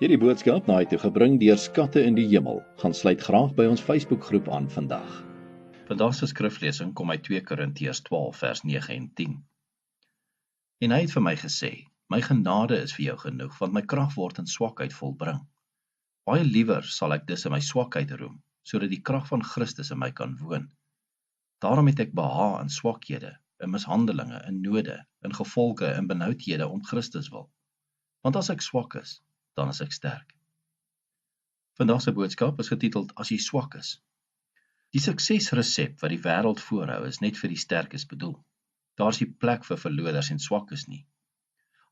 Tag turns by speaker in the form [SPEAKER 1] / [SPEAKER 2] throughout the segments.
[SPEAKER 1] Hierdie boodskap na toe gebring deur Skatte in die Hemel. Gaan sluit graag by ons Facebookgroep aan vandag. Vandag se skriflesing kom uit 2 Korintiërs 12 vers 9 en 10. En hy het vir my gesê: "My genade is vir jou genoeg, want my krag word in swakheid volbring. Baie liewer sal ek dus in my swakheid roem, sodat die krag van Christus in my kan woon. Daarom het ek behaag in swakhede, in mishandelinge, in node, in gevolge, in benoudhede om Christus wil. Want as ek swak is, dan is ek sterk." Vandag se boodskap is getiteld As jy swak is. Die suksesresep wat die wêreld voorhou is net vir die sterkes bedoel. Daar is nie plek vir verloders en swakkes nie.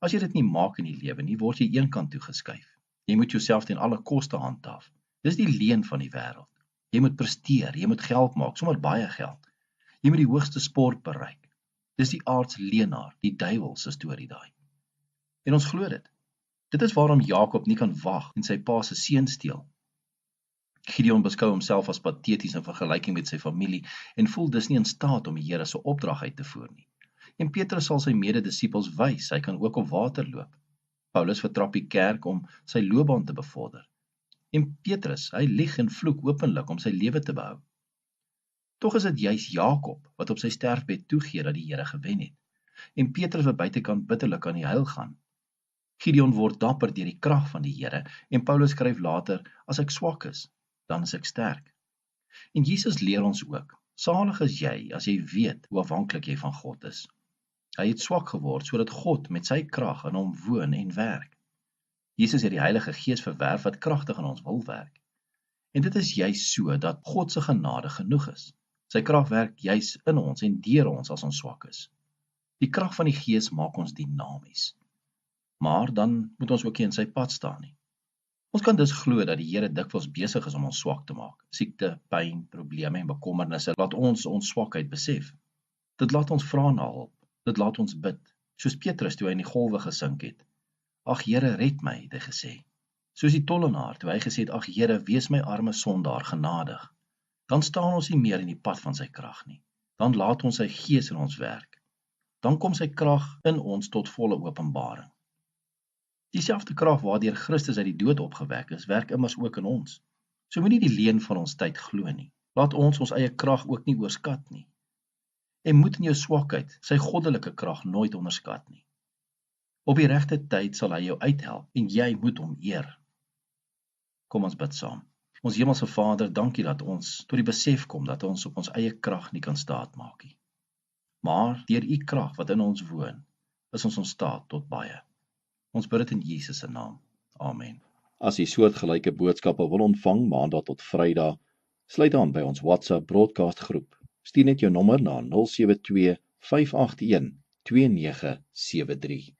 [SPEAKER 1] As jy dit nie maak in die lewe nie, word jy eenkant toe geskuif. Jy moet jouself ten alle koste handhaaf. Dis die leuen van die wêreld. Jy moet presteer, jy moet geld maak, sommer baie geld. Jy moet die hoogste sport bereik. Dis die aardsleenaar, die duiwel se storie daai. En ons glo dit. Dit is waarom Jakob nie kan wag en sy pa se seun steel. Gideon beskou homself as pateties in vergelyking met sy familie en voel dus nie in staat om die Here se opdrag uit te voer nie. En Petrus sal sy mededisippels wys, hy kan ook op water loop. Paulus vertrap die kerk om sy loopbaan te bevorder. En Petrus, hy lieg en vloek openlik om sy lewe te behou. Tog is dit juis Jakob wat op sy sterfbed toegee dat die Here gewen het. En Petrus wat buitekant bitterlik aan die huil gaan. Gideon word dapper deur die krag van die Here en Paulus skryf later: "As ek swak is, dan is ek sterk." En Jesus leer ons ook: salig is jy as jy weet hoe afhanklik jy van God is. Hy het swak geword sodat God met sy krag in hom woon en werk. Jesus het die Heilige Gees verwerf wat kragtig in ons wil werk. En dit is juis so dat God se genade genoeg is. Sy krag werk juis in ons en deur ons as ons swak is. Die krag van die Gees maak ons dinamies. Maar dan moet ons ook nie in sy pad staan nie. Ons kan dus glo dat die Here dikwels besig is om ons swak te maak. Siekte, pyn, probleme en bekommernisse laat ons swakheid besef. Dit laat ons vra na hulp. Dit laat ons bid, soos Petrus toe hy in die golwe gesink het. "Ag Here, red my," het hy gesê. Soos die tollenaar toe hy gesê het: "Ag Here, wees my arme sondaar genadig." Dan staan ons nie meer in die pad van sy krag nie. Dan laat ons sy Gees in ons werk. Dan kom sy krag in ons tot volle openbaring. Dieselfde krag waardeur Christus uit die dood opgewek is, werk immers ook in ons. So moenie die leuen van ons tyd glo nie. Laat ons eie krag ook nie oorskat nie. En moet in jou swakheid sy goddelike krag nooit onderskat nie. Op die regte tyd sal hy jou uithelp en jy moet hom eer. Kom ons bid saam. Ons hemelse Vader, dankie dat ons tot die besef kom dat ons op ons eie krag nie kan staatmaak nie. Maar deur u krag wat in ons woon, is ons in staat tot baie. Ons bid dit in Jesus se naam. Amen. As jy soortgelyke boodskappe wil ontvang maandag tot Vrydag, sluit aan by ons WhatsApp broadcast groep. Stuur net jou nommer na 072 581 2973.